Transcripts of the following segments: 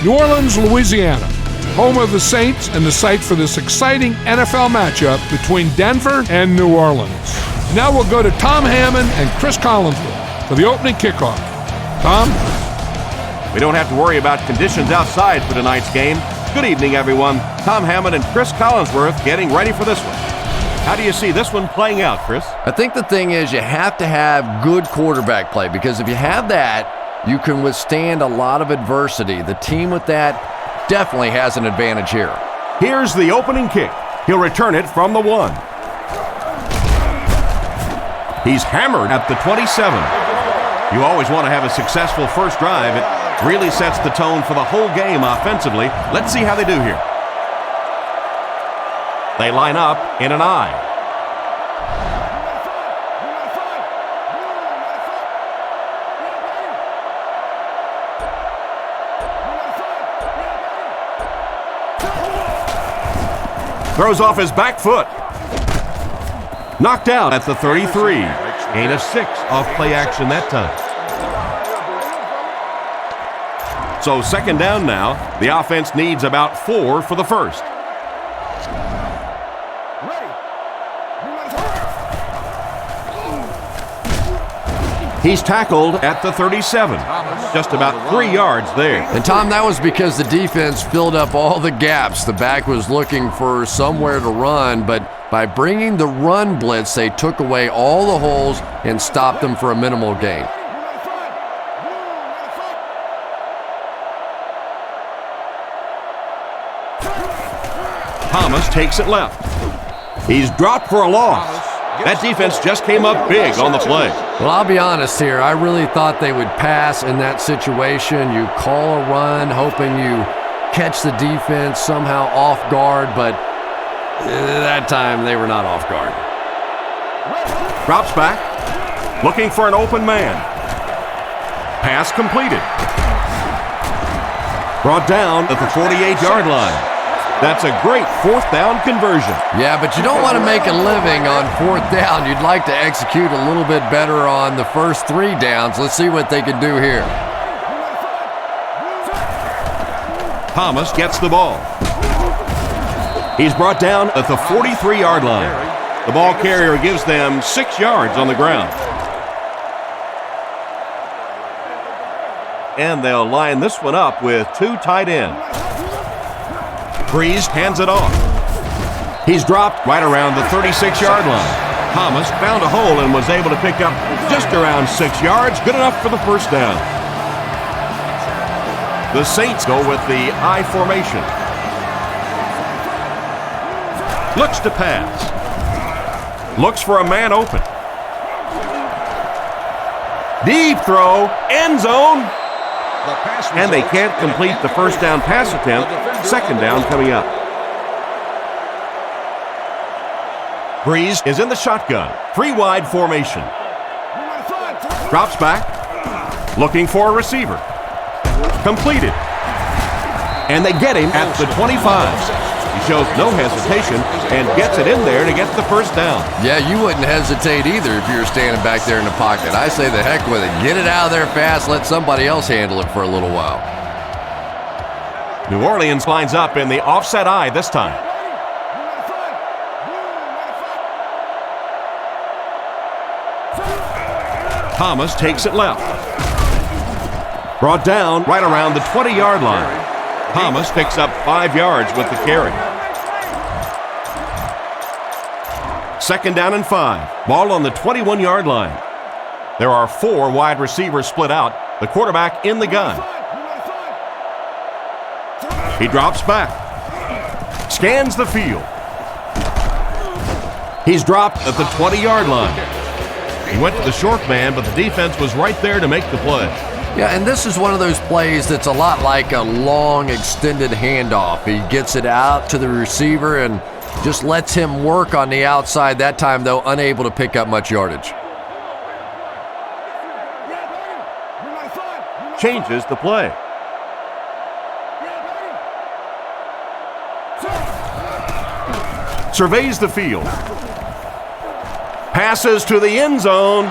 New Orleans, Louisiana, home of the Saints and the site for this exciting NFL matchup between Denver and New Orleans. Now we'll go to Tom Hammond and Chris Collinsworth for the opening kickoff. Tom? We don't have to worry about conditions outside for tonight's game. Good evening, everyone. Tom Hammond and Chris Collinsworth getting ready for this one. How do you see this one playing out, Chris? I think the thing is you have to have good quarterback play, because if you have that, you can withstand a lot of adversity. The team with that definitely has an advantage here. Here's the opening kick. He'll return it from the 1. He's hammered at the 27. You always want to have a successful first drive. It really sets the tone for the whole game offensively. Let's see how they do here. They line up in an I. Throws off his back foot. Knocked out at the 33. Gain of 6 off play action that time. So second down now. The offense needs about 4 for the first. He's tackled at the 37. Just about 3 yards there. And Tom, that was because the defense filled up all the gaps. The back was looking for somewhere to run, but by bringing the run blitz, they took away all the holes and stopped them for a minimal gain. Thomas takes it left. He's dropped for a loss. That defense just came up big on the play. Well, I'll be honest here. I really thought they would pass in that situation. You call a run, hoping you catch the defense somehow off guard, but that time they were not off guard. Drops back, looking for an open man. Pass completed. Brought down at the 48-yard line. That's a great 4th down conversion. Yeah, but you don't want to make a living on 4th down. You'd like to execute a little bit better on the first 3 downs. Let's see what they can do here. Thomas gets the ball. He's brought down at the 43-yard line. The ball carrier gives them 6 yards on the ground. And they'll line this one up with 2 tight ends. Breeze hands it off. He's dropped right around the 36-yard line. Thomas found a hole and was able to pick up just around 6 yards. Good enough for the first down. The Saints go with the I formation. Looks to pass. Looks for a man open. Deep throw, end zone. And they can't complete the first down pass attempt. Second down coming up. Breeze is in the shotgun. 3 wide formation. Drops back. Looking for a receiver. Completed. And they get him at the 25. He shows no hesitation and gets it in there to get the first down. Yeah, you wouldn't hesitate either if you were standing back there in the pocket. I say the heck with it. Get it out of there fast. Let somebody else handle it for a little while. New Orleans lines up in the offset I this time. Thomas takes it left. Brought down right around the 20-yard line. Thomas picks up 5 yards with the carry. Second down and 5. Ball on the 21-yard line. There are 4 wide receivers split out. The quarterback in the gun. He drops back. Scans the field. He's dropped at the 20-yard line. He went to the short man, but the defense was right there to make the play. Yeah, and this is one of those plays that's a lot like a long, extended handoff. He gets it out to the receiver and just lets him work on the outside. That time, though, unable to pick up much yardage. Changes the play. Surveys the field. Passes to the end zone.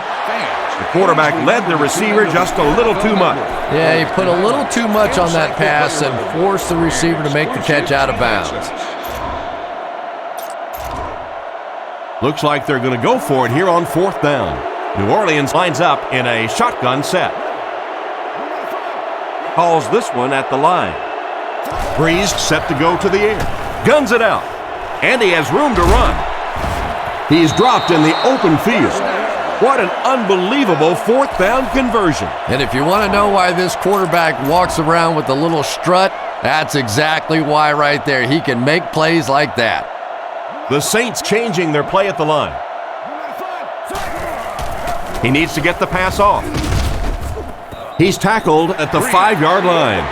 The quarterback led the receiver just a little too much. Yeah, he put a little too much on that pass and forced the receiver to make the catch out of bounds. Looks like they're going to go for it here on 4th down. New Orleans lines up in a shotgun set. Calls this one at the line. Breeze set to go to the air. Guns it out. And he has room to run. He's dropped in the open field. What an unbelievable 4th down conversion. And if you want to know why this quarterback walks around with a little strut, that's exactly why right there. He can make plays like that. The Saints changing their play at the line. He needs to get the pass off. He's tackled at the 5-yard line.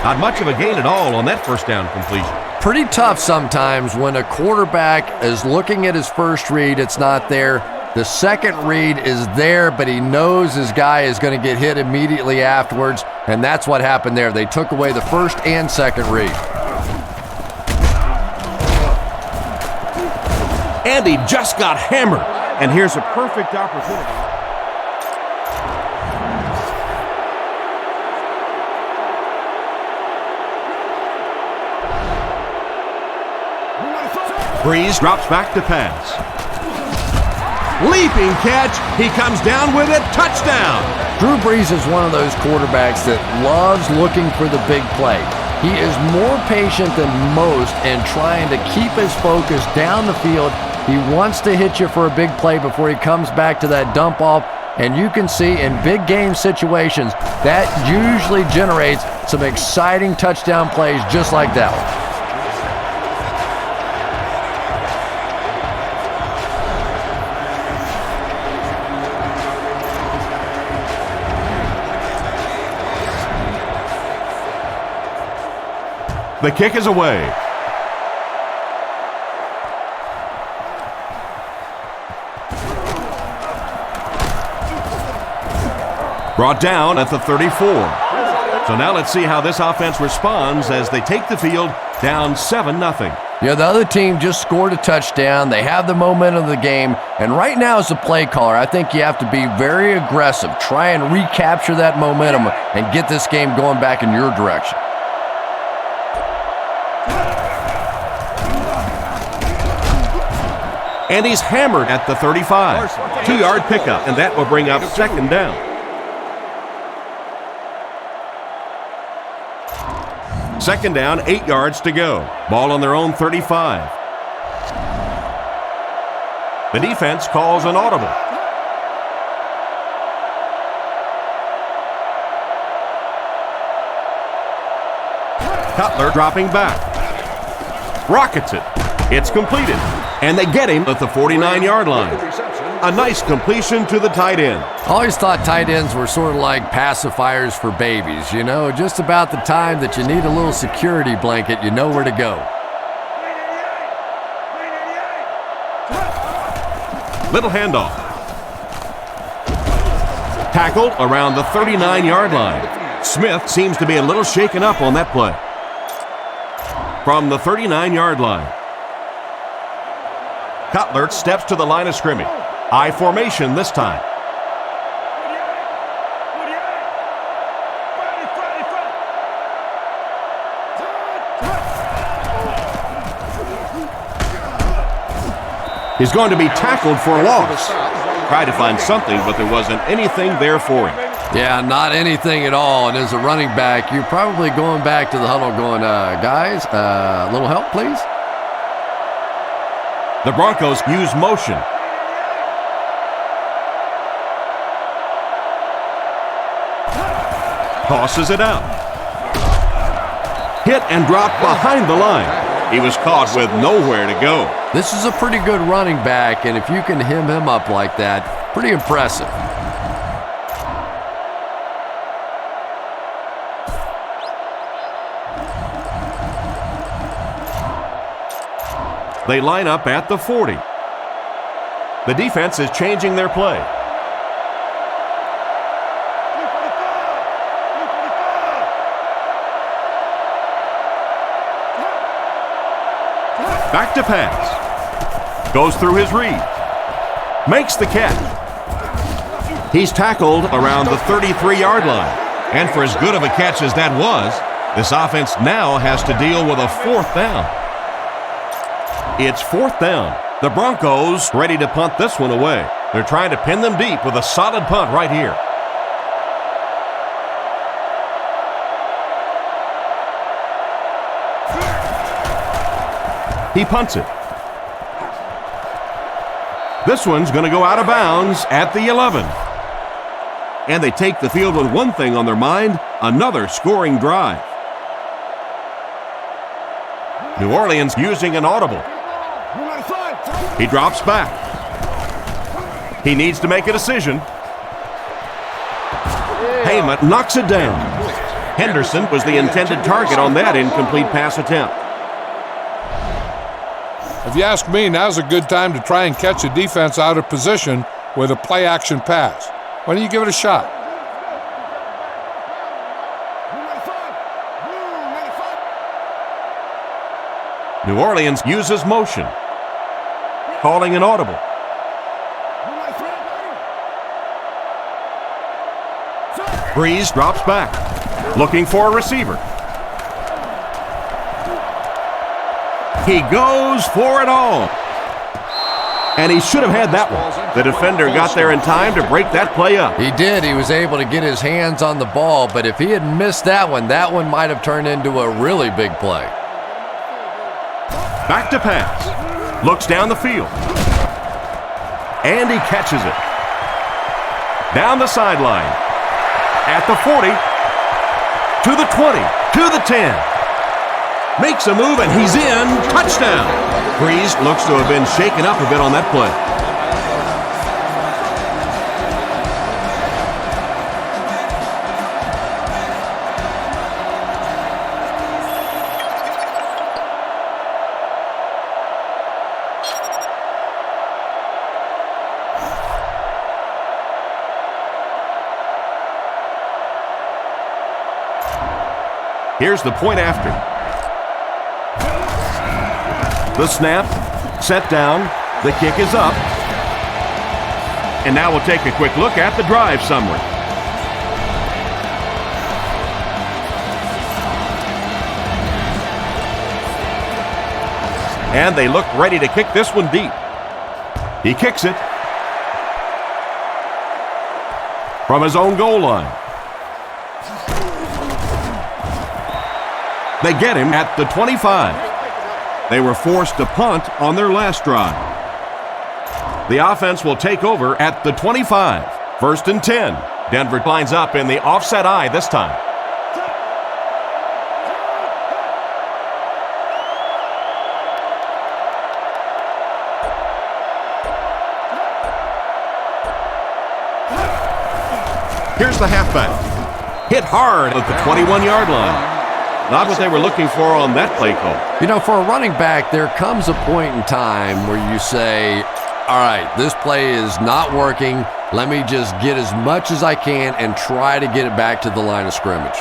Not much of a gain at all on that first down completion. Pretty tough sometimes when a quarterback is looking at his first read, it's not there. The second read is there, but he knows his guy is going to get hit immediately afterwards, and that's what happened there. They took away the first and second read. And he just got hammered. And here's a perfect opportunity. Breeze drops back to pass. Leaping catch. He comes down with it. Touchdown. Drew Brees is one of those quarterbacks that loves looking for the big play. He is more patient than most in trying to keep his focus down the field. He wants to hit you for a big play before he comes back to that dump off. And you can see in big game situations, that usually generates some exciting touchdown plays just like that one. The kick is away. Brought down at the 34. So now let's see how this offense responds as they take the field down 7-0. Yeah, the other team just scored a touchdown. They have the momentum of the game. And right now as a play caller, I think you have to be very aggressive. Try and recapture that momentum and get this game going back in your direction. And he's hammered at the 35. 2-yard pickup, and that will bring up 2nd down. Second down, 8 yards to go. Ball on their own 35. The defense calls an audible. Cutler dropping back. Rockets it. It's completed. And they get him at the 49-yard line. A nice completion to the tight end. I always thought tight ends were sort of like pacifiers for babies. You know, just about the time that you need a little security blanket, you know where to go. Little handoff. Tackled around the 39-yard line. Smith seems to be a little shaken up on that play. From the 39-yard line. Cutler steps to the line of scrimmage. I formation this time. He's going to be tackled for a loss. Tried to find something, but there wasn't anything there for him. Yeah, not anything at all. And as a running back, you're probably going back to the huddle going, guys, a little help, please? The Broncos use motion. Tosses it out. Hit and dropped behind the line. He was caught with nowhere to go. This is a pretty good running back, and if you can hem him up like that, pretty impressive. They line up at the 40. The defense is changing their play. Back to pass. Goes through his read. Makes the catch. He's tackled around the 33-yard line. And for as good of a catch as that was, this offense now has to deal with a 4th down. It's 4th down. The Broncos ready to punt this one away. They're trying to pin them deep with a solid punt right here. He punts it. This one's going to go out of bounds at the 11. And they take the field with one thing on their mind, another scoring drive. New Orleans using an audible. He drops back. He needs to make a decision. Heyman knocks it down. Henderson was the intended target on that incomplete pass attempt. If you ask me, now's a good time to try and catch a defense out of position with a play-action pass. Why don't you give it a shot? New Orleans uses motion, calling an audible. Breeze drops back, looking for a receiver. He goes for it all. And he should have had that one. The defender got there in time to break that play up. He did. He was able to get his hands on the ball, but if he had missed that one might have turned into a really big play. Back to pass. Looks down the field. And he catches it. Down the sideline. At the 40. To the 20. To the 10. Makes a move and he's in. Touchdown. Breeze looks to have been shaken up a bit on that play. Here's the point after. The snap, set down, the kick is up. And now we'll take a quick look at the drive summary. And they look ready to kick this one deep. He kicks it from his own goal line. They get him at the 25. They were forced to punt on their last drive. The offense will take over at the 25. 1st and 10. Denver lines up in the offset eye this time. Here's the halfback. Hit hard at the 21-yard line. Not what they were looking for on that play call. You know, for a running back, there comes a point in time where you say, all right, this play is not working. Let me just get as much as I can and try to get it back to the line of scrimmage.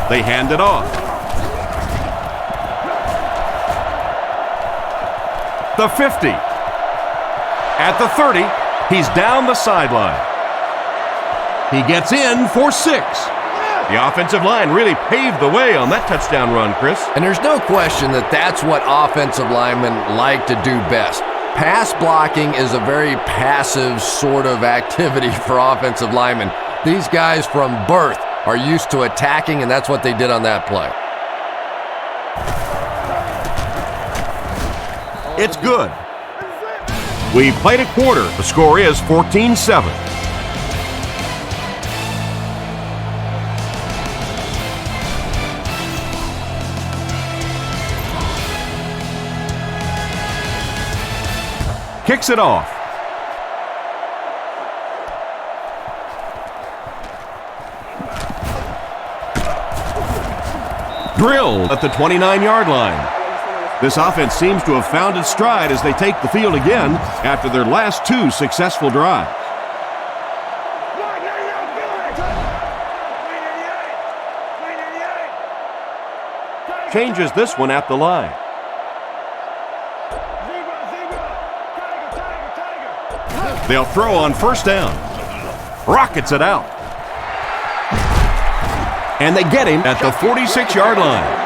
They hand it off. The 50. At the 30, he's down the sideline. He gets in for 6. The offensive line really paved the way on that touchdown run, Chris. And there's no question that that's what offensive linemen like to do best. Pass blocking is a very passive sort of activity for offensive linemen. These guys from birth are used to attacking, and that's what they did on that play. It's good. We've played a quarter. The score is 14-7. Kicks it off. Drilled at the 29-yard line. This offense seems to have found its stride as they take the field again after their last 2 successful drives. changes this one at the line. They'll throw on first down. Rockets it out. And they get him at the 46-yard line.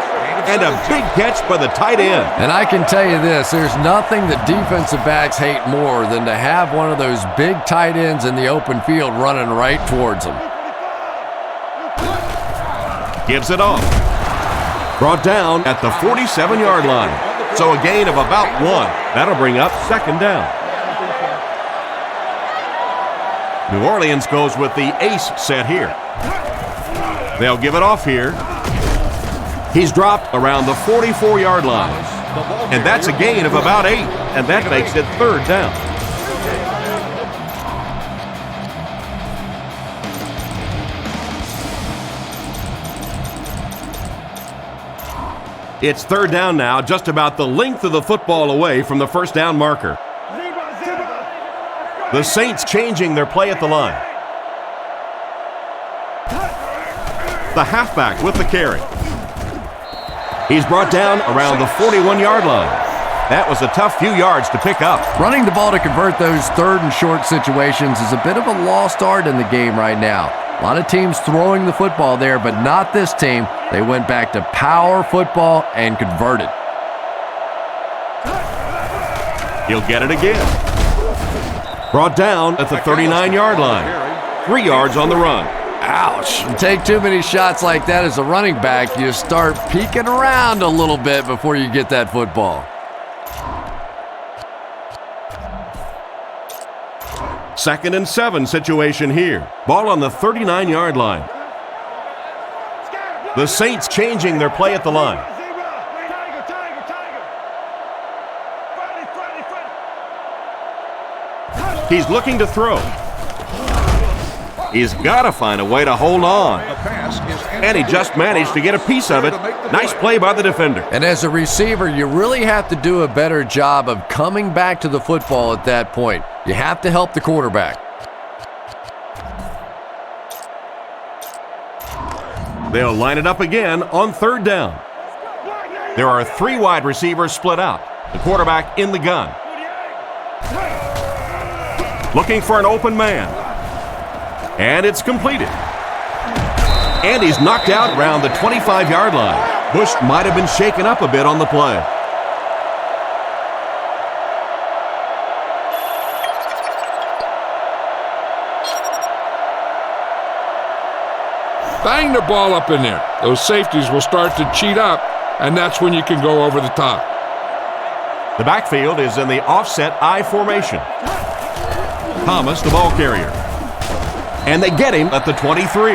And a big catch by the tight end. And I can tell you this, there's nothing that defensive backs hate more than to have one of those big tight ends in the open field running right towards them. Gives it off. Brought down at the 47-yard line. So a gain of about 1. That'll bring up second down. New Orleans goes with the ace set here. They'll give it off here. He's dropped around the 44-yard line. And that's a gain of about 8. And that makes it third down. It's third down now, just about the length of the football away from the first down marker. The Saints changing their play at the line. The halfback with the carry. He's brought down around the 41-yard line. That was a tough few yards to pick up. Running the ball to convert those third and short situations is a bit of a lost art in the game right now. A lot of teams throwing the football there, but not this team. They went back to power football and converted. He'll get it again. Brought down at the 39-yard line. 3 yards on the run. Ouch. You take too many shots like that as a running back, you start peeking around a little bit before you get that football. Second and 7 situation here. Ball on the 39-yard line. The Saints changing their play at the line. He's looking to throw. He's got to find a way to hold on. And he just managed to get a piece of it. Nice play by the defender. And as a receiver, you really have to do a better job of coming back to the football at that point. You have to help the quarterback. They'll line it up again on third down. There are 3 wide receivers split out. The quarterback in the gun. Looking for an open man. And it's completed. And he's knocked out around the 25-yard line. Bush might have been shaken up a bit on the play. Bang the ball up in there. Those safeties will start to cheat up, and that's when you can go over the top. The backfield is in the offset I formation. Thomas, the ball carrier. And they get him at the 23.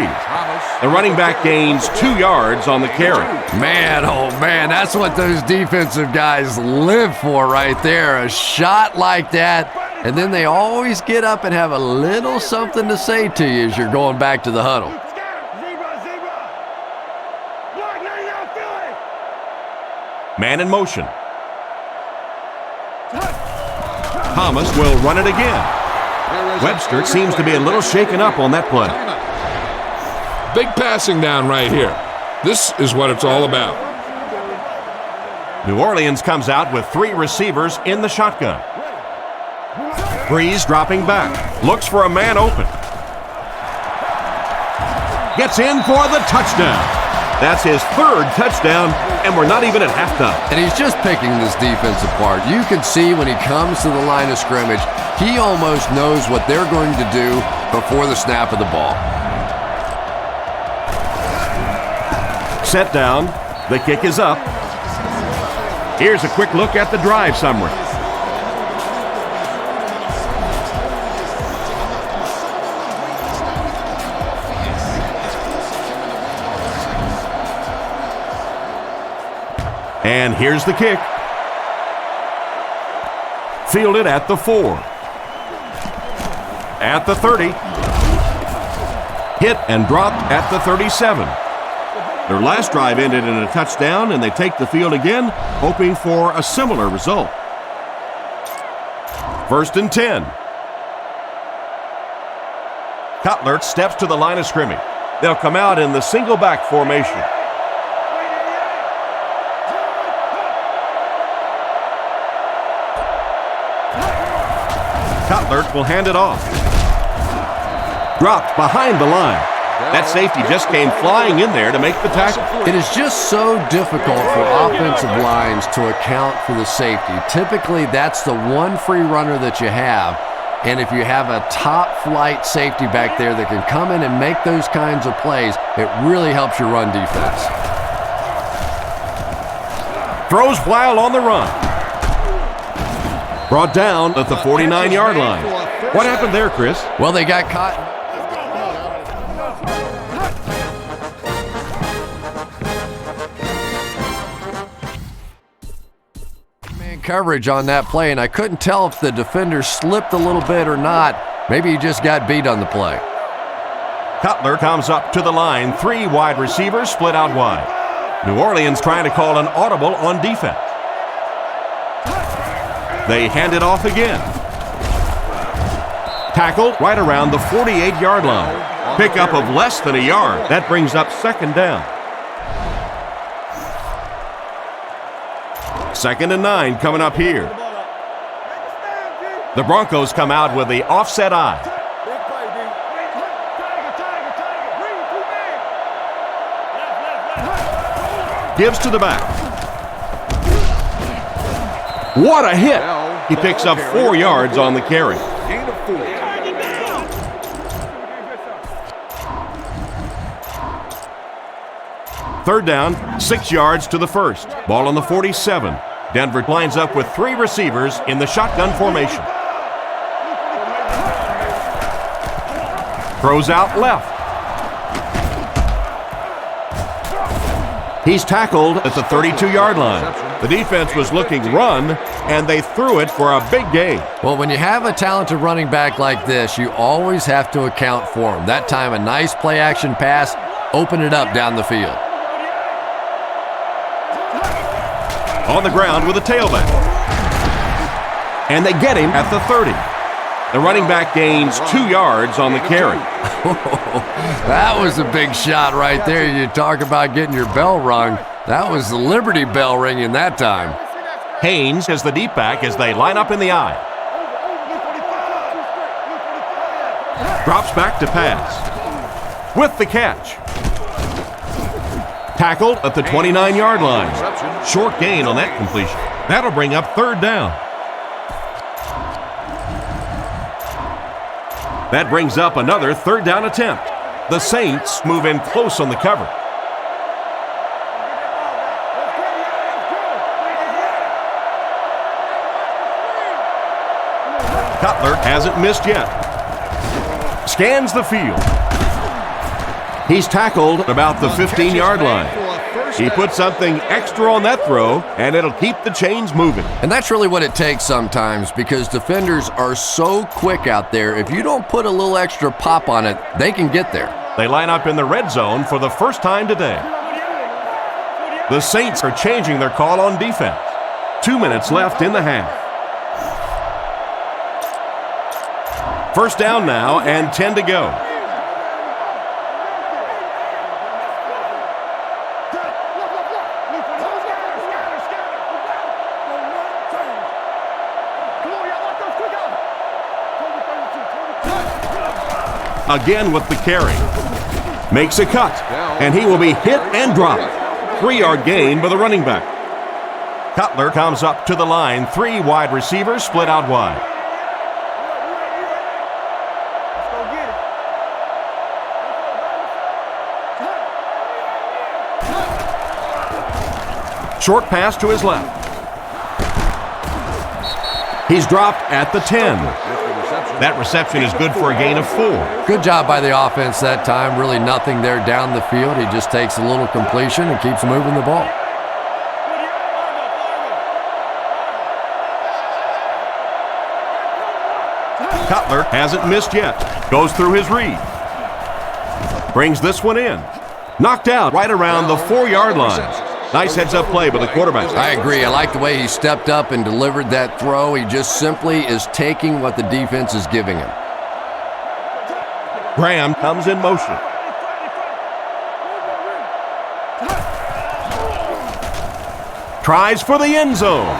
The running back gains 2 yards on the carry. Man, oh man, that's what those defensive guys live for right there. A shot like that, and then they always get up and have a little something to say to you as you're going back to the huddle. Man in motion. Thomas will run it again. Webster seems to be a little shaken up on that play. Big passing down right here. This is what it's all about. New Orleans comes out with 3 receivers in the shotgun. Breeze dropping back. Looks for a man open. Gets in for the touchdown. That's his 3rd touchdown, and we're not even at halftime. And he's just picking this defense apart. You can see when he comes to the line of scrimmage, he almost knows what they're going to do before the snap of the ball. Set down. The kick is up. Here's a quick look at the drive summary. And here's the kick. Fielded at the 4. At the 30. Hit and dropped at the 37. Their last drive ended in a touchdown, and they take the field again, hoping for a similar result. 1st and 10. Cutler steps to the line of scrimmage. They'll come out in the single back formation. Cutler will hand it off. Dropped behind the line. That safety just came flying in there to make the tackle. It is just so difficult for offensive lines to account for the safety. Typically, that's the one free runner that you have. And if you have a top-flight safety back there that can come in and make those kinds of plays, it really helps your run defense. Throws while on the run. Brought down at the 49-yard line. What happened there, Chris? Well, they got caught. Coverage on that play, and I couldn't tell if the defender slipped a little bit or not. Maybe he just got beat on the play. Cutler comes up to the line. 3 wide receivers split out wide. New Orleans trying to call an audible on defense. They hand it off again. Tackled right around the 48-yard line. Pickup of less than a yard. That brings up second down. 2nd and 9 coming up here. The Broncos come out with the offset eye. Gives to the back. What a hit! He picks up 4 yards on the carry. Third down, 6 yards to the first. Ball on the 47. Denver lines up with 3 receivers in the shotgun formation. Throws out left. He's tackled at the 32-yard line. The defense was looking run, and they threw it for a big gain. Well, when you have a talented running back like this, you always have to account for him. That time, a nice play-action pass, open it up down the field. On the ground with a tailback. And they get him at the 30. The running back gains 2 yards on the carry. That was a big shot right there. You talk about getting your bell rung. That was the Liberty Bell ringing that time. Haynes is the deep back as they line up in the eye. Drops back to pass. With the catch. Tackled at the 29-yard line. Short gain on that completion. That'll bring up third down. That brings up another third down attempt. The Saints move in close on the cover. Cutler hasn't missed yet. Scans the field. He's tackled about the 15-yard line. He put something extra on that throw, and it'll keep the chains moving. And that's really what it takes sometimes, because defenders are so quick out there. If you don't put a little extra pop on it, they can get there. They line up in the red zone for the first time today. The Saints are changing their call on defense. 2 minutes left in the half. First down now and 10 to go. Again with the carry. Makes a cut, and he will be hit and dropped. 3-yard gain by the running back. Cutler comes up to the line. 3 wide receivers split out wide. Short pass to his left. He's dropped at the 10. That reception is good for a gain of 4. Good job by the offense that time. Really nothing there down the field. He just takes a little completion and keeps moving the ball. Cutler hasn't missed yet. Goes through his read. Brings this one in. Knocked out right around the 4-yard line. Nice heads-up play by the quarterback. I agree. I like the way he stepped up and delivered that throw. He just simply is taking what the defense is giving him. Graham comes in motion. Tries for the end zone.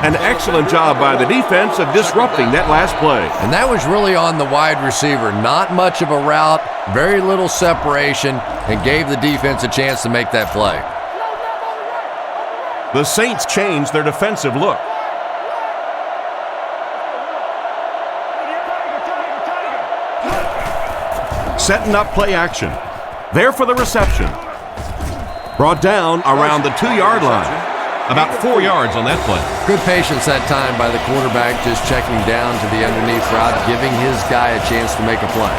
An excellent job by the defense of disrupting that last play. And that was really on the wide receiver. Not much of a route, very little separation, and gave the defense a chance to make that play. The Saints changed their defensive look. Setting up play action. There for the reception. Brought down around the 2-yard line. About 4 yards on that play. Good patience that time by the quarterback, just checking down to the underneath route, giving his guy a chance to make a play.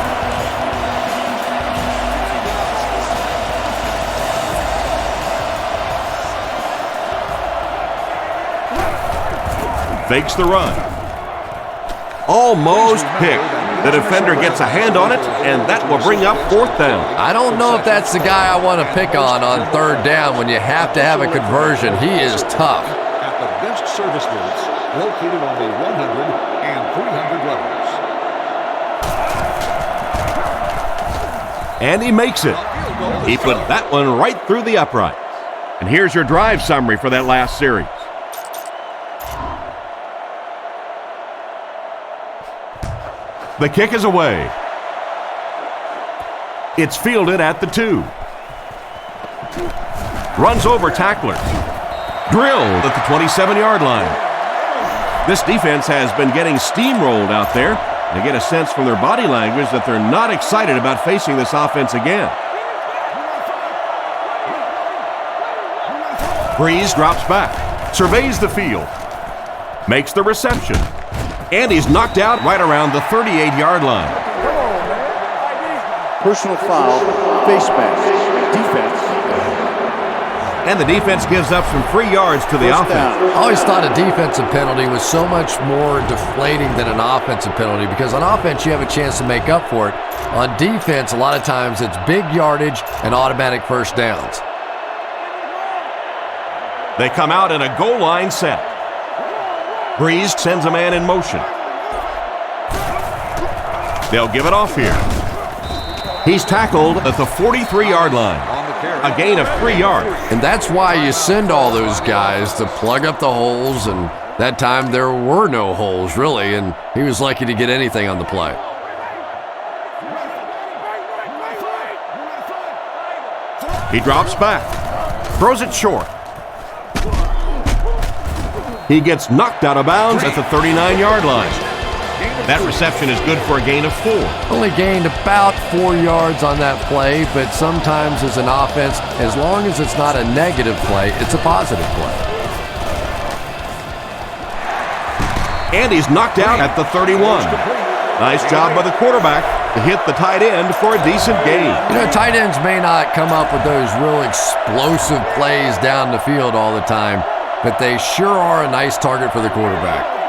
Fakes the run. Almost picked. The defender gets a hand on it, and that will bring up 4th down. I don't know if that's the guy I want to pick on 3rd down when you have to have a conversion. He is tough. At the best service booths located on the 100 and 300 levels. And he makes it. He put that one right through the upright. And here's your drive summary for that last series. The kick is away. It's fielded at the 2. Runs over tacklers. Drilled at the 27-yard line. This defense has been getting steamrolled out there. They get a sense from their body language that they're not excited about facing this offense again. Breeze drops back, surveys the field, makes the reception, and he's knocked out right around the 38-yard line. Personal foul, face mask, defense. And the defense gives up some free yards to the offense. I always thought a defensive penalty was so much more deflating than an offensive penalty, because on offense you have a chance to make up for it. On defense, a lot of times it's big yardage and automatic first downs. They come out in a goal line set. Breeze sends a man in motion. They'll give it off here. He's tackled at the 43-yard line. A gain of 3 yards. And that's why you send all those guys to plug up the holes, and that time there were no holes, really, and he was lucky to get anything on the play. He drops back. Throws it short. He gets knocked out of bounds at the 39-yard line. That reception is good for a gain of 4. Only gained about 4 yards on that play, but sometimes as an offense, as long as it's not a negative play, it's a positive play. And he's knocked out at the 31. Nice job by the quarterback to hit the tight end for a decent gain. You know, tight ends may not come up with those real explosive plays down the field all the time, but they sure are a nice target for the quarterback.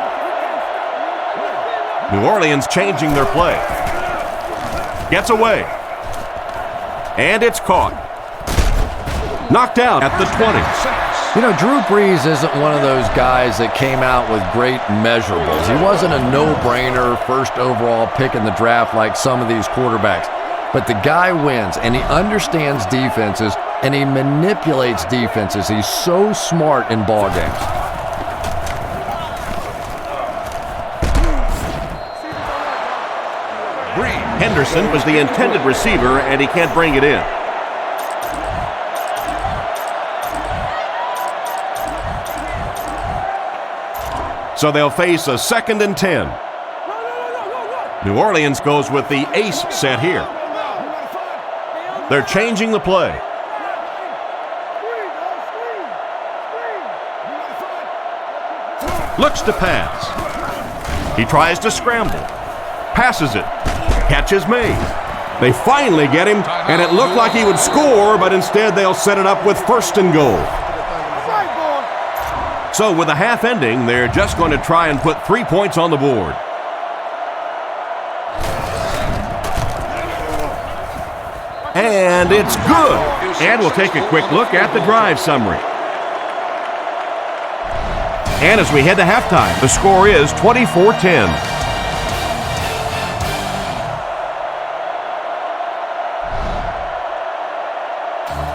New Orleans changing their play. Gets away. And it's caught. Knocked out at the 20. You know, Drew Brees isn't one of those guys that came out with great measurables. He wasn't a no-brainer first overall pick in the draft like some of these quarterbacks. But the guy wins, and he understands defenses, and he manipulates defenses. He's so smart in ball games. Henderson was the intended receiver, and he can't bring it in. So they'll face a 2nd and 10. New Orleans goes with the ace set here. They're changing the play. Looks to pass. He tries to scramble. Passes it. Catch is made. They finally get him, and it looked like he would score, but instead they'll set it up with 1st and goal. So with the half ending, they're just going to try and put 3 points on the board. And it's good. And we'll take a quick look at the drive summary. And as we head to halftime, the score is 24-10.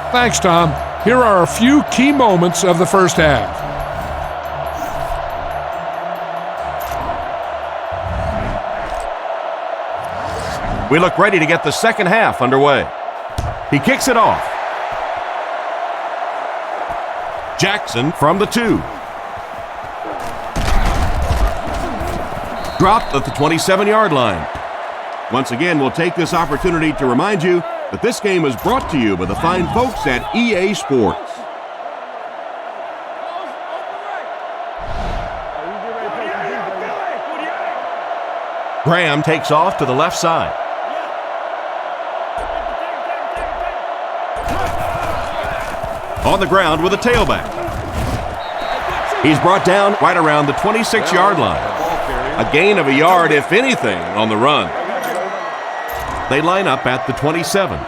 Thanks, Tom. Here are a few key moments of the first half. We look ready to get the second half underway. He kicks it off. Jackson from the 2. Dropped at the 27-yard line. Once again, we'll take this opportunity to remind you that this game is brought to you by the fine folks at EA Sports. Graham takes off to the left side. On the ground with a tailback. He's brought down right around the 26-yard line. A gain of a yard, if anything, on the run. They line up at the 27.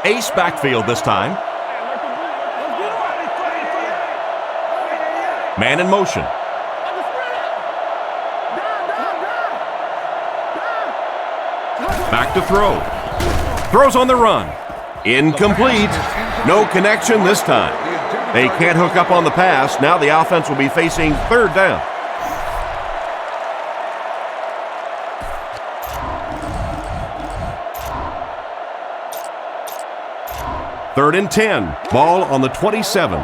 Ace backfield this time. Man in motion. Back to throw. Throws on the run. Incomplete. No connection this time. They can't hook up on the pass. Now the offense will be facing third down. Third and 10. Ball on the 27.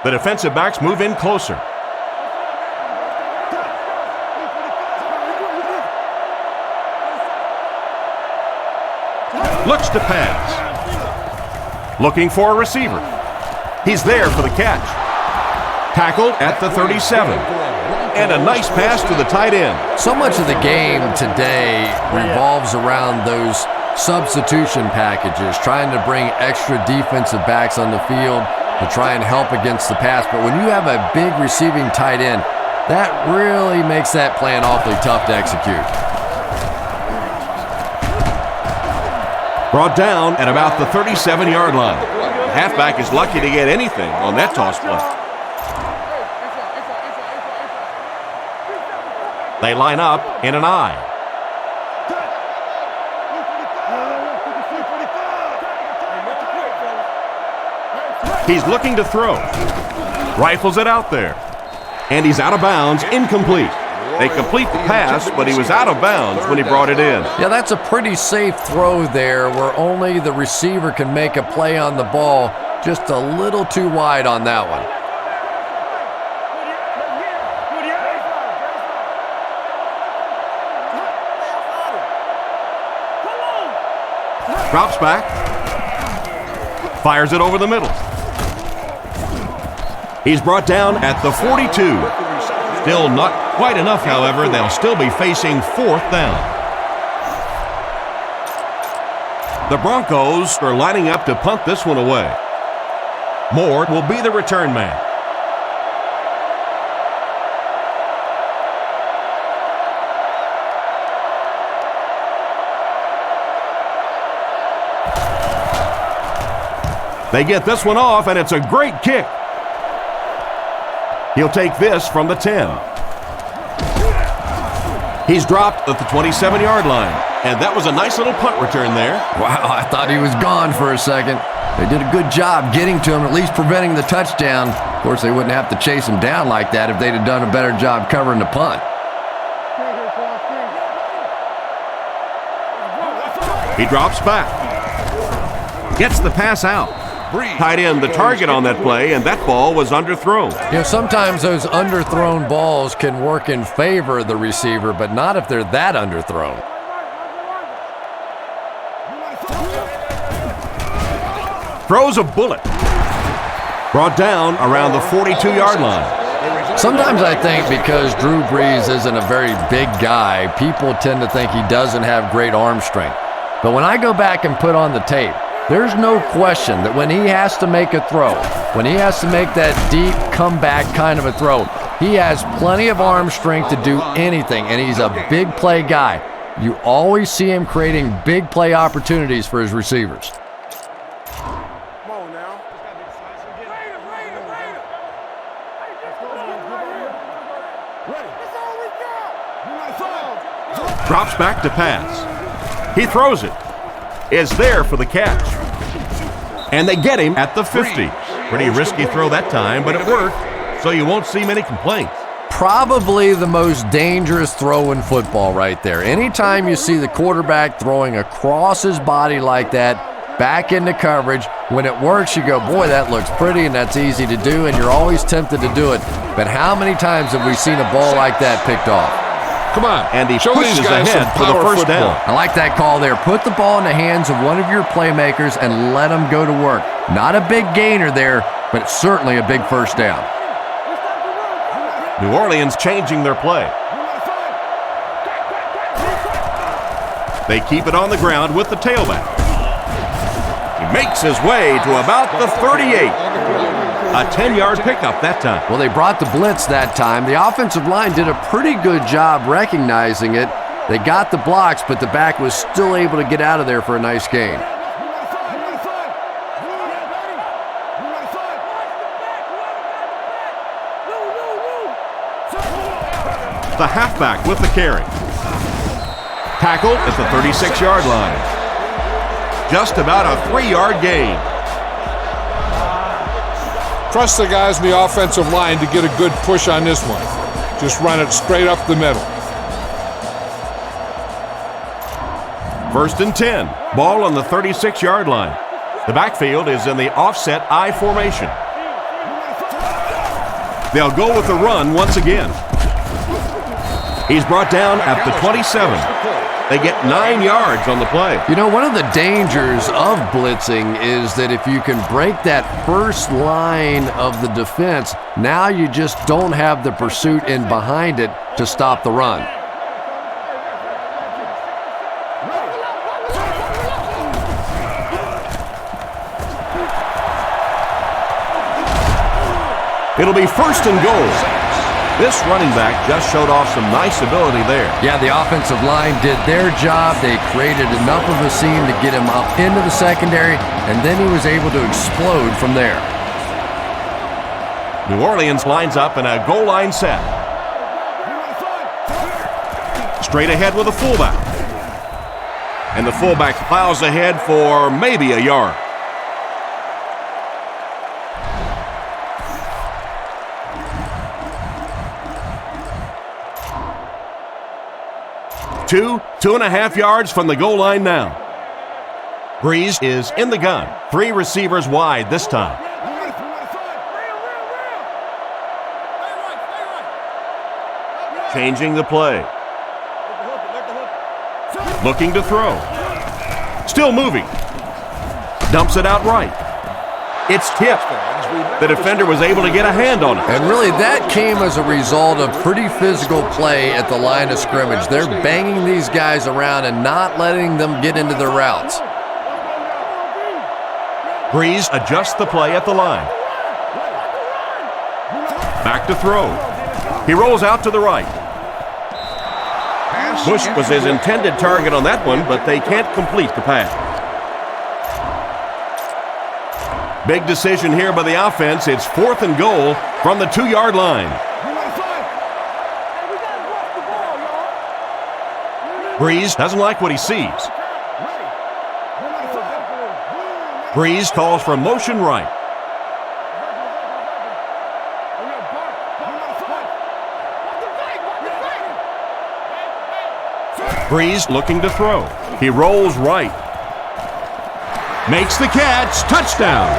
The defensive backs move in closer. Looks to pass. Looking for a receiver. He's there for the catch. Tackled at the 37. And a nice pass to the tight end. So much of the game today revolves around those substitution packages, trying to bring extra defensive backs on the field to try and help against the pass. But when you have a big receiving tight end, that really makes that plan awfully tough to execute. Brought down at about the 37-yard line. The halfback is lucky to get anything on that toss play. They line up in an I. He's looking to throw. Rifles it out there. And he's out of bounds, incomplete. They complete the pass, but he was out of bounds when he brought it in. Yeah, that's a pretty safe throw there where only the receiver can make a play on the ball. Just a little too wide on that one. Drops back. Fires it over the middle. He's brought down at the 42. Still not quite enough, however. They'll still be facing fourth down. The Broncos are lining up to punt this one away. Moore will be the return man. They get this one off, and it's a great kick. He'll take this from the 10. He's dropped at the 27-yard line, and that was a nice little punt return there. Wow, I thought he was gone for a second. They did a good job getting to him, at least preventing the touchdown. Of course, they wouldn't have to chase him down like that if they'd have done a better job covering the punt. He drops back. Gets the pass out. Tight end the target on that play, and that ball was underthrown. You know, sometimes those underthrown balls can work in favor of the receiver, but not if they're that underthrown. Throws a bullet. Brought down around the 42-yard line. Sometimes I think because Drew Brees isn't a very big guy, people tend to think he doesn't have great arm strength. But when I go back and put on the tape, there's no question that when he has to make a throw, when he has to make that deep comeback kind of a throw, he has plenty of arm strength to do anything, and he's a big play guy. You always see him creating big play opportunities for his receivers. Drops back to pass. He throws it. Is there for the catch. And they get him at the 50. Pretty risky throw that time, but it worked, so you won't see many complaints. probably the most dangerous throw in football right there. Anytime you see the quarterback throwing across his body like that, back into coverage, when it works, you go, boy, that looks pretty and that's easy to do, and you're always tempted to do it. But how many times have we seen a ball like that picked off? Come on, and he show pushes these guys ahead some for the power first football. down. I like that call there. Put the ball in the hands of one of your playmakers and let them go to work. Not a big gainer there, but certainly a big first down. New Orleans changing their play. They keep it on the ground with the tailback. He makes his way to about the 38. A 10-yard pickup that time. Well, they brought the blitz that time. The offensive line did a pretty good job recognizing it. They got the blocks, but the back was still able to get out of there for a nice gain. The halfback with the carry. Tackled at the 36-yard line. Just about a 3-yard gain. Trust the guys in the offensive line to get a good push on this one. Just run it straight up the middle. 1st and 10. Ball on the 36-yard line. The backfield is in the offset I formation. They'll go with the run once again. He's brought down at the 27. They get 9 yards on the play. You know, one of the dangers of blitzing is that if you can break that first line of the defense, now you just don't have the pursuit in behind it to stop the run. It'll be 1st and goal. This running back just showed off some nice ability there. Yeah, the offensive line did their job. They created enough of a seam to get him up into the secondary, and then he was able to explode from there. New Orleans lines up in a goal line set. Straight ahead with a fullback. And the fullback plows ahead for maybe a yard. Two and a half yards from the goal line now. Breeze is in the gun. 3 receivers wide this time. Changing the play. Looking to throw. Still moving. Dumps it out right. It's tipped. The defender was able to get a hand on it. And really, that came as a result of pretty physical play at the line of scrimmage. They're banging these guys around and not letting them get into their routes. Breeze adjusts the play at the line. Back to throw. He rolls out to the right. Bush was his intended target on that one, but they can't complete the pass. Big decision here by the offense. It's 4th and goal from the 2-yard line. Breeze doesn't like what he sees. Breeze calls for motion right. Breeze looking to throw. He rolls right. Makes the catch. Touchdown.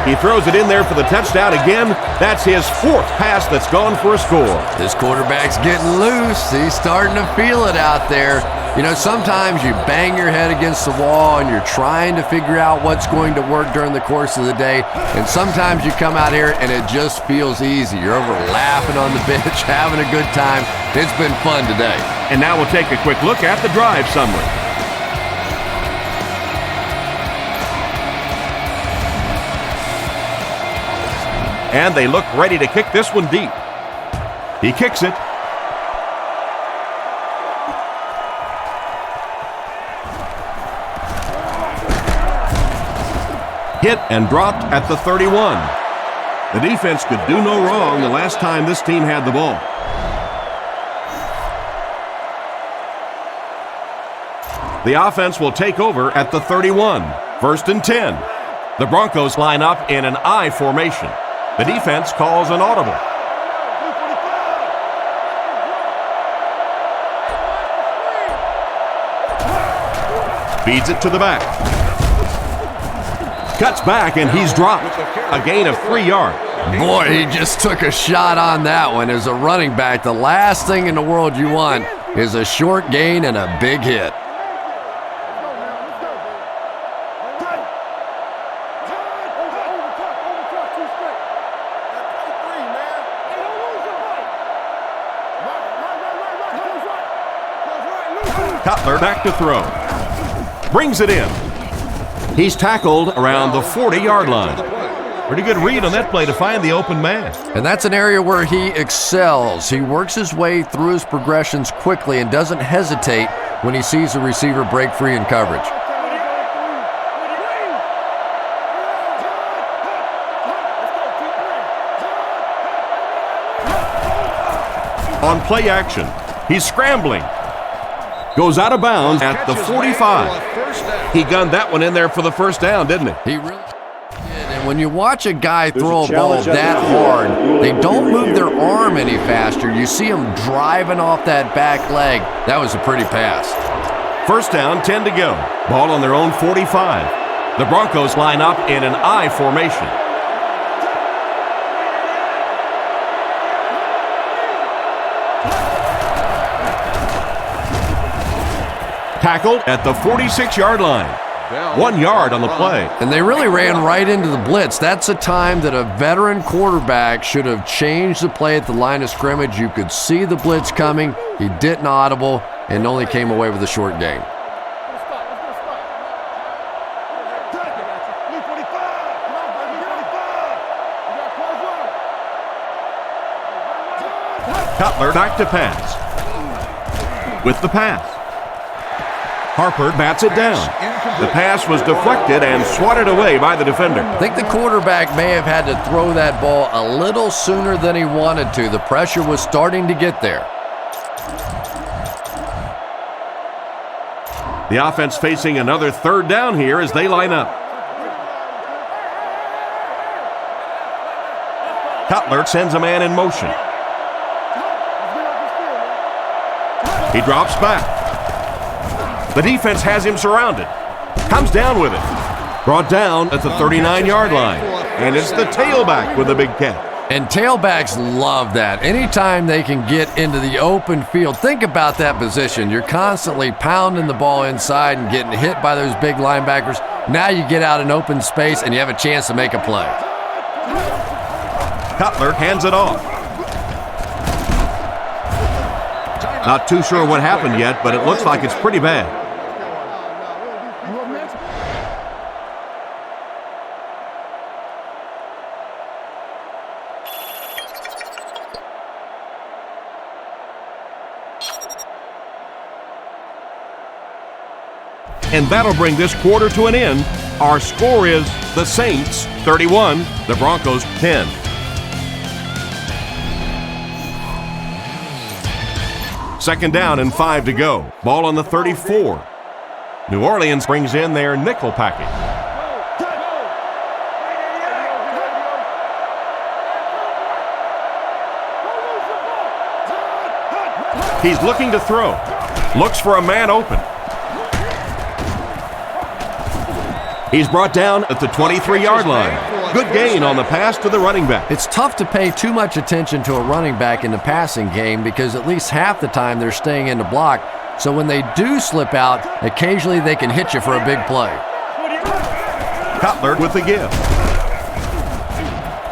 He throws it in there for the touchdown again. That's his 4th pass that's gone for a score. This quarterback's getting loose. He's starting to feel it out there. You know, sometimes you bang your head against the wall and you're trying to figure out what's going to work during the course of the day. And sometimes you come out here and it just feels easy. You're over laughing on the bench, having a good time. It's been fun today. And now we'll take a quick look at the drive summary. And they look ready to kick this one deep. He kicks it. Hit and dropped at the 31. The defense could do no wrong the last time this team had the ball. The offense will take over at the 31. 1st and 10. The Broncos line up in an I formation. The defense calls an audible. Feeds it to the back. Cuts back, and he's dropped. A gain of 3 yards. Boy, he just took a shot on that one. As a running back, the last thing in the world you want is a short gain and a big hit. Cutler back to throw. Brings it in. He's tackled around the 40-yard line. Pretty good read on that play to find the open man. And that's an area where he excels. He works his way through his progressions quickly and doesn't hesitate when he sees the receiver break free in coverage. On play action, he's scrambling. Goes out of bounds at the 45. He gunned that one in there for the first down, didn't he? He really did. And when you watch a guy throw a ball that hard, they don't move their arm any faster. You see them driving off that back leg. That was a pretty pass. First down, 10 to go. Ball on their own 45. The Broncos line up in an I formation. Tackled at the 46-yard line. 1 yard on the play. And they really ran right into the blitz. That's a time that a veteran quarterback should have changed the play at the line of scrimmage. You could see the blitz coming. He didn't audible and only came away with a short gain. Cutler back to pass. With the pass. Harper bats it down. The pass was deflected and swatted away by the defender. I think the quarterback may have had to throw that ball a little sooner than he wanted to. The pressure was starting to get there. The offense facing another third down here as they line up. Cutler sends a man in motion. He drops back. The defense has him surrounded. Comes down with it. Brought down at the 39-yard line. And it's the tailback with a big catch. And tailbacks love that. Anytime they can get into the open field, think about that position. You're constantly pounding the ball inside and getting hit by those big linebackers. Now you get out in open space and you have a chance to make a play. Cutler hands it off. Not too sure what happened yet, but it looks like it's pretty bad. And that'll bring this quarter to an end. Our score is the Saints 31, the Broncos 10. Second down and 5 to go. Ball on the 34. New Orleans brings in their nickel package. He's looking to throw. Looks for a man open. He's brought down at the 23-yard line. Good gain on the pass to the running back. It's tough to pay too much attention to a running back in the passing game because at least half the time they're staying in the block. So when they do slip out, occasionally they can hit you for a big play. Cutler with the give.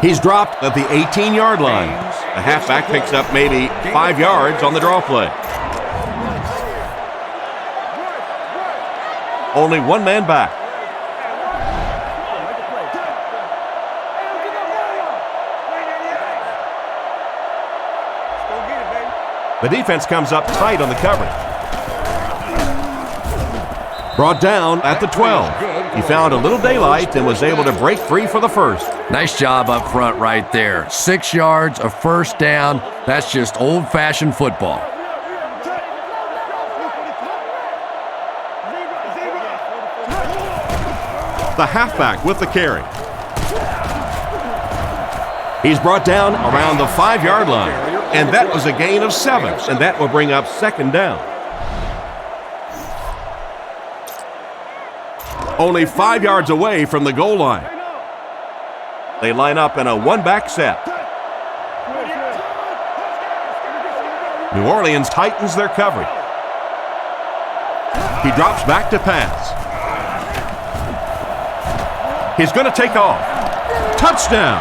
He's dropped at the 18-yard line. The halfback picks up maybe 5 yards on the draw play. Only one man back. The defense comes up tight on the coverage. Brought down at the 12. He found a little daylight and was able to break free for the first. Nice job up front right there. 6 yards, a first down. That's just old-fashioned football. The halfback with the carry. He's brought down around the 5-yard line, and that was a gain of 7, and that will bring up second down. only 5 yards away from the goal line. They line up in a one-back set. New Orleans tightens their coverage. He drops back to pass. He's going to take off. Touchdown!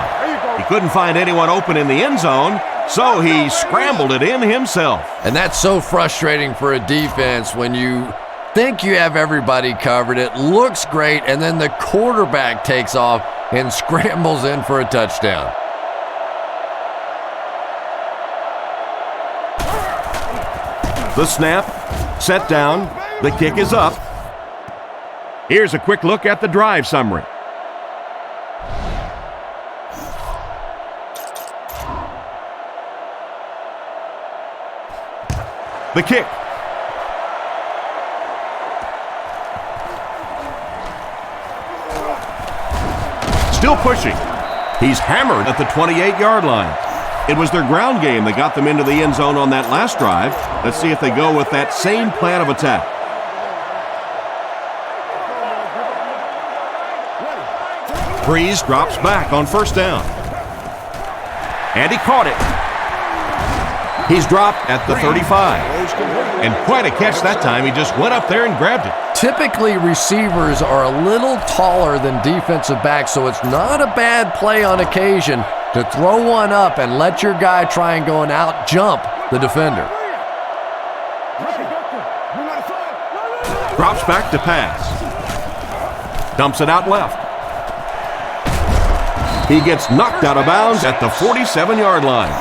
He couldn't find anyone open in the end zone, so he scrambled it in himself. And that's so frustrating for a defense when you think you have everybody covered. It looks great, and then the quarterback takes off and scrambles in for a touchdown. The snap, set down, the kick is up. Here's a quick look at the drive summary. The kick. Still pushing. He's hammered at the 28-yard line. It was their ground game that got them into the end zone on that last drive. Let's see if they go with that same plan of attack. Breeze drops back on first down. And he caught it. He's dropped at the 35. And quite a catch that time. He just went up there and grabbed it. Typically, receivers are a little taller than defensive backs, so it's not a bad play on occasion to throw one up and let your guy try and go and out-jump the defender. Drops back to pass. Dumps it out left. He gets knocked out of bounds at the 47-yard line.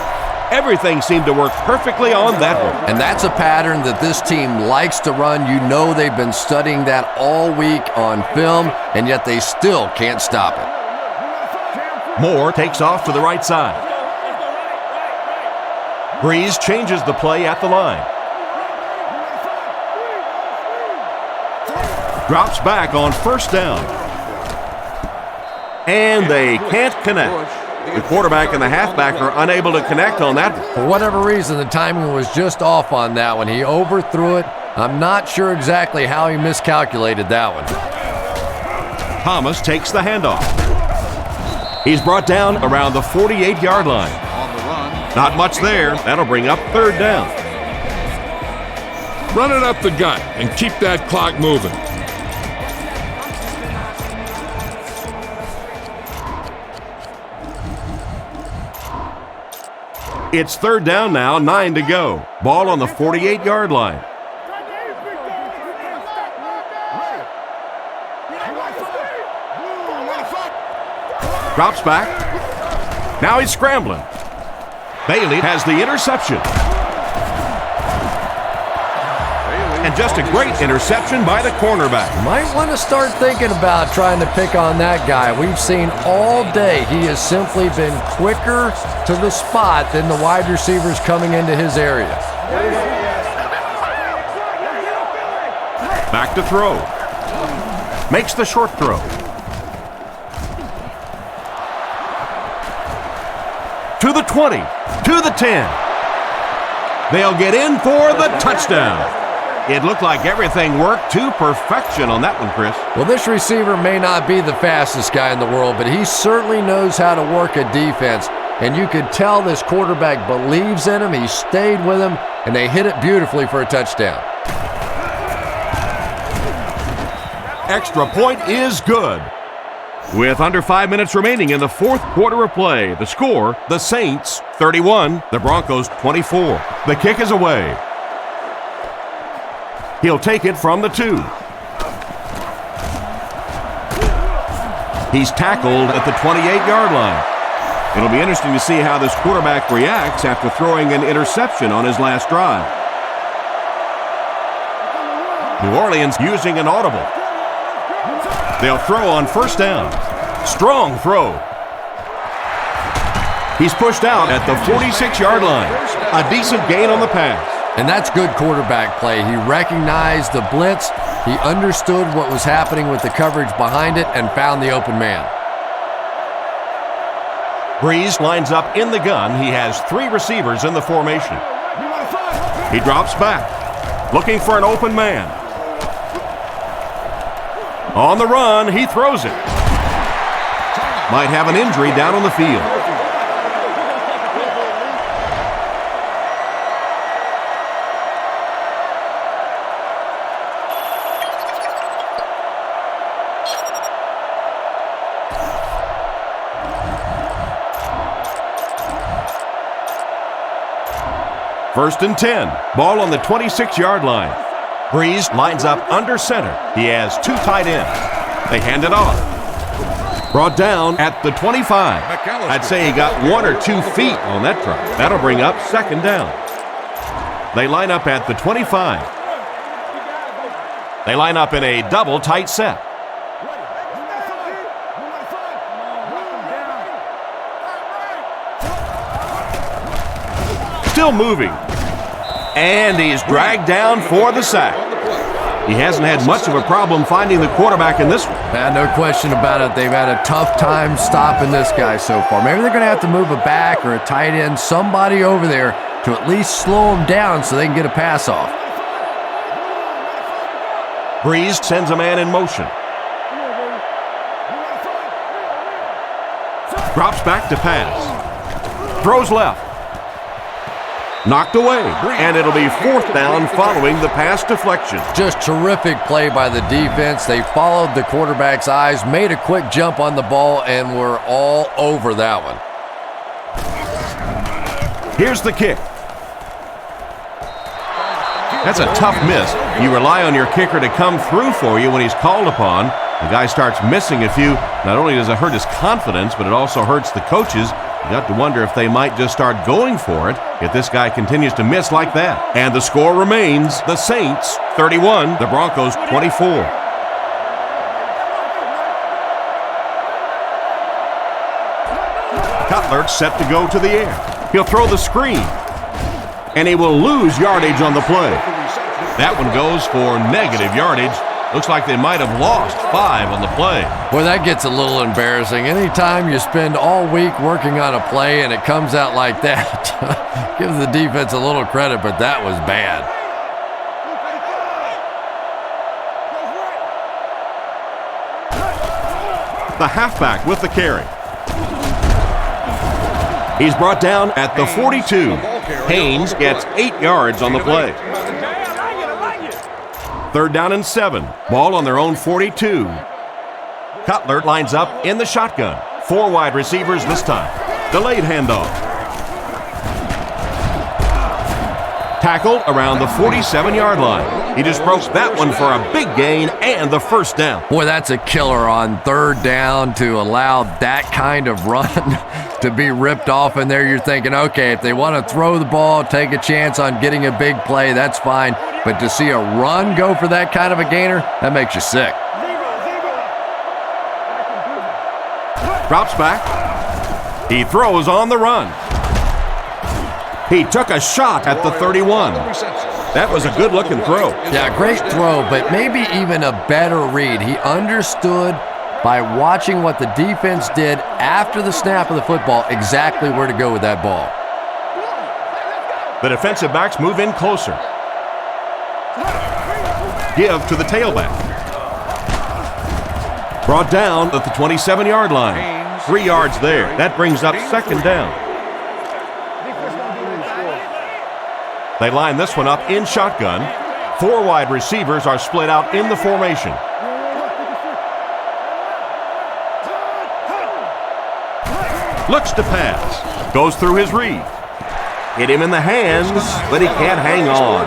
Everything seemed to work perfectly on that one. And that's a pattern that this team likes to run. You know they've been studying that all week on film, and yet they still can't stop it. Moore takes off to the right side. Breeze changes the play at the line. Drops back on first down. And they can't connect. The quarterback and the halfback are unable to connect on that. For whatever reason, the timing was just off on that one. He overthrew it. I'm not sure exactly how he miscalculated that one. Thomas takes the handoff. He's brought down around the 48-yard line. Not much there. That'll bring up third down. Run it up the gut and keep that clock moving. It's third down now, 9 to go. Ball on the 48-yard line. Drops back. Now he's scrambling. Bailey has the interception. And just a great interception by the cornerback. Might want to start thinking about trying to pick on that guy. We've seen all day he has simply been quicker to the spot than the wide receivers coming into his area. Back to throw. Makes the short throw. To the 20, to the 10. They'll get in for the touchdown. It looked like everything worked to perfection on that one, Chris. Well, this receiver may not be the fastest guy in the world, but he certainly knows how to work a defense. And you could tell this quarterback believes in him. He stayed with him, and they hit it beautifully for a touchdown. Extra point is good. With under 5 minutes remaining in the fourth quarter of play, the score, the Saints 31, the Broncos 24. The kick is away. He'll take it from the 2. He's tackled at the 28-yard line. It'll be interesting to see how this quarterback reacts after throwing an interception on his last drive. New Orleans using an audible. They'll throw on first down. Strong throw. He's pushed out at the 46-yard line. A decent gain on the pass. And that's good quarterback play. He recognized the blitz, he understood what was happening with the coverage behind it, and found the open man. Breeze lines up in the gun. He has 3 receivers in the formation. He drops back, looking for an open man. On the run, he throws it. Might have an injury down on the field. First and 10. Ball on the 26-yard line. Breeze lines up under center. He has two tight ends. They hand it off. Brought down at the 25. I'd say he got 1 or 2 feet on that try. That'll bring up second down. They line up at the 25. They line up in a double tight set. Still moving. And he's dragged down for the sack. He hasn't had much of a problem finding the quarterback in this one. No question about it. They've had a tough time stopping this guy so far. Maybe they're going to have to move a back or a tight end, somebody over there to at least slow him down so they can get a pass off. Breeze sends a man in motion. Drops back to pass. Throws left. Knocked away, and it'll be fourth down following the pass deflection. Just terrific play by the defense. They followed the quarterback's eyes, made a quick jump on the ball, and were all over that one. Here's the kick. That's a tough miss. You rely on your kicker to come through for you when he's called upon. The guy starts missing a few. Not only does it hurt his confidence, but it also hurts the coaches. You got to wonder if they might just start going for it if this guy continues to miss like that. And the score remains the Saints 31, the Broncos 24. Cutler set to go to the air. He'll throw the screen. And he will lose yardage on the play. That one goes for negative yardage. Looks like they might have lost 5 on the play. Boy, that gets a little embarrassing. Anytime you spend all week working on a play and it comes out like that, give the defense a little credit, but that was bad. The halfback with the carry. He's brought down at the 42. Haynes gets 8 yards on the play. Third down and 7. Ball on their own 42. Cutler lines up in the shotgun. 4 wide receivers this time. Delayed handoff. Tackled around the 47-yard line. He just broke that one for a big gain and the first down. Boy, that's a killer on third down to allow that kind of run to be ripped off in there. You're thinking, okay, if they want to throw the ball, take a chance on getting a big play, that's fine. But to see a run go for that kind of a gainer, that makes you sick. Drops back. He throws on the run. He took a shot at the 31. That was a good-looking throw. Yeah, great throw, but maybe even a better read. He understood by watching what the defense did after the snap of the football exactly where to go with that ball. The defensive backs move in closer. Give to the tailback. Brought down at the 27-yard line. 3 yards there. That brings up second down. They line this one up in shotgun. 4 wide receivers are split out in the formation. Looks to pass. Goes through his read. Hit him in the hands, but he can't hang on.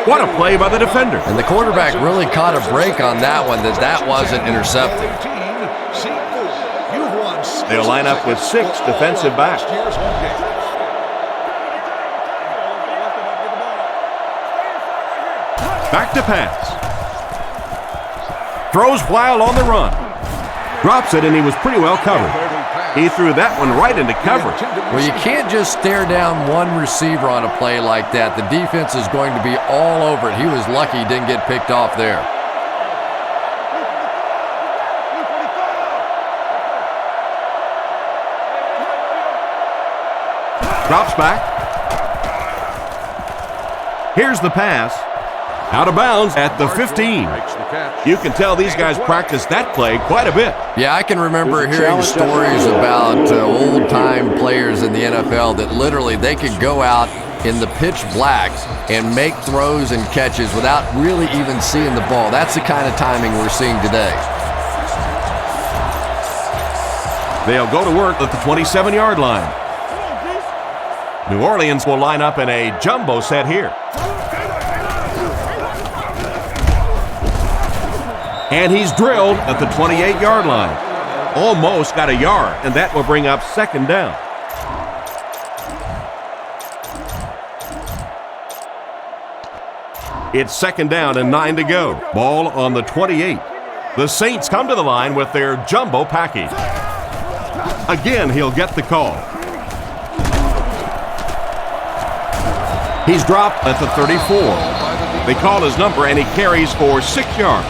What a play by the defender. And the quarterback really caught a break on that one, that wasn't intercepted. They'll line up with 6 defensive backs. Back to pass. Throws while on the run. Drops it, and he was pretty well covered. He threw that one right into coverage. Well, you can't just stare down one receiver on a play like that. The defense is going to be all over it. He was lucky he didn't get picked off there. Drops back. Here's the pass. Out of bounds at the 15. You can tell these guys practice that play quite a bit. Yeah, I can remember hearing stories about old-time players in the NFL that literally they could go out in the pitch black and make throws and catches without really even seeing the ball. That's the kind of timing we're seeing today. They'll go to work at the 27-yard line. New Orleans will line up in a jumbo set here. And he's drilled at the 28-yard line. Almost got a yard, and that will bring up second down. It's second down and 9 to go. Ball on the 28. The Saints come to the line with their jumbo package. Again, he'll get the call. He's dropped at the 34. They call his number, and he carries for 6 yards.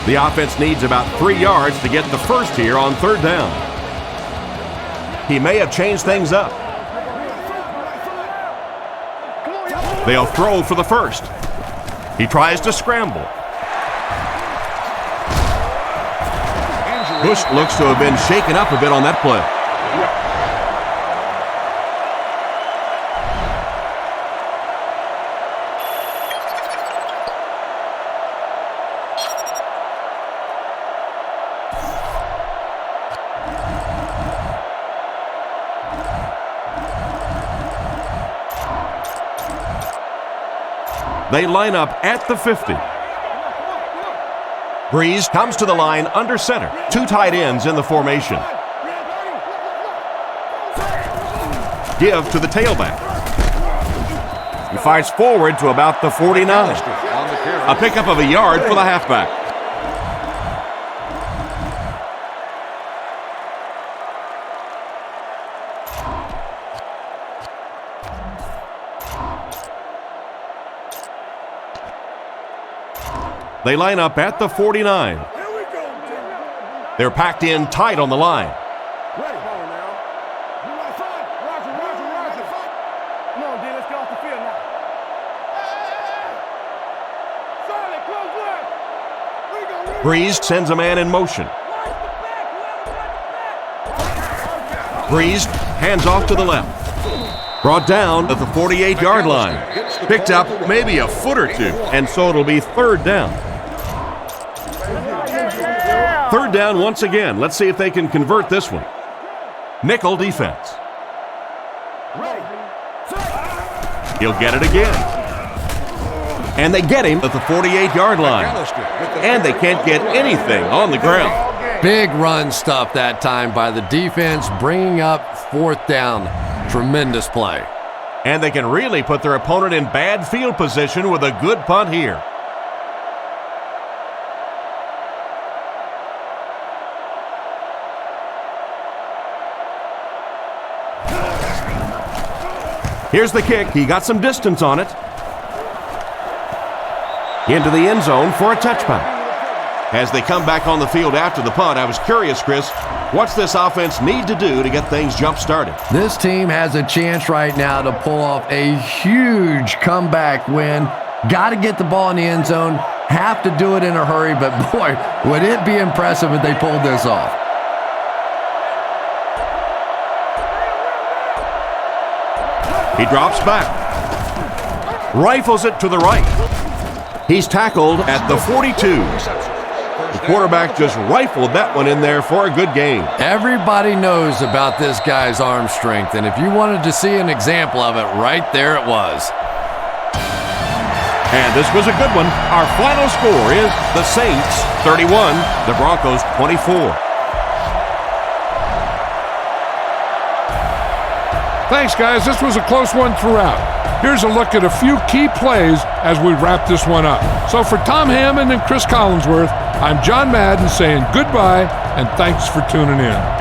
The offense needs about 3 yards to get the first here on third down. He may have changed things up. They'll throw for the first. He tries to scramble. Bush looks to have been shaken up a bit on that play. They line up at the 50. Breeze comes to the line under center. 2 tight ends in the formation. Give to the tailback. He fires forward to about the 49. A pickup of a yard for the halfback. They line up at the 49. They're packed in tight on the line. Breeze sends a man in motion. Breeze hands off to the left. Brought down at the 48-yard line. Picked up maybe a foot or two, and so it'll be third down. Third down once again. Let's see if they can convert this one. Nickel defense. He'll get it again. And they get him at the 48-yard line. And they can't get anything on the ground. Big run stuff that time by the defense, bringing up fourth down. Tremendous play. And they can really put their opponent in bad field position with a good punt here. Here's the kick. He got some distance on it. Into the end zone for a touchback. As they come back on the field after the punt, I was curious, Chris, what's this offense need to do to get things jump-started? This team has a chance right now to pull off a huge comeback win. Got to get the ball in the end zone. Have to do it in a hurry, but boy, would it be impressive if they pulled this off. He drops back. Rifles it to the right. He's tackled at the 42. The quarterback just rifled that one in there for a good gain. Everybody knows about this guy's arm strength, and if you wanted to see an example of it, right there it was. And this was a good one. Our final score is the Saints 31, the Broncos 24. Thanks, guys. This was a close one throughout. Here's a look at a few key plays as we wrap this one up. So for Tom Hammond and Chris Collinsworth, I'm John Madden saying goodbye and thanks for tuning in.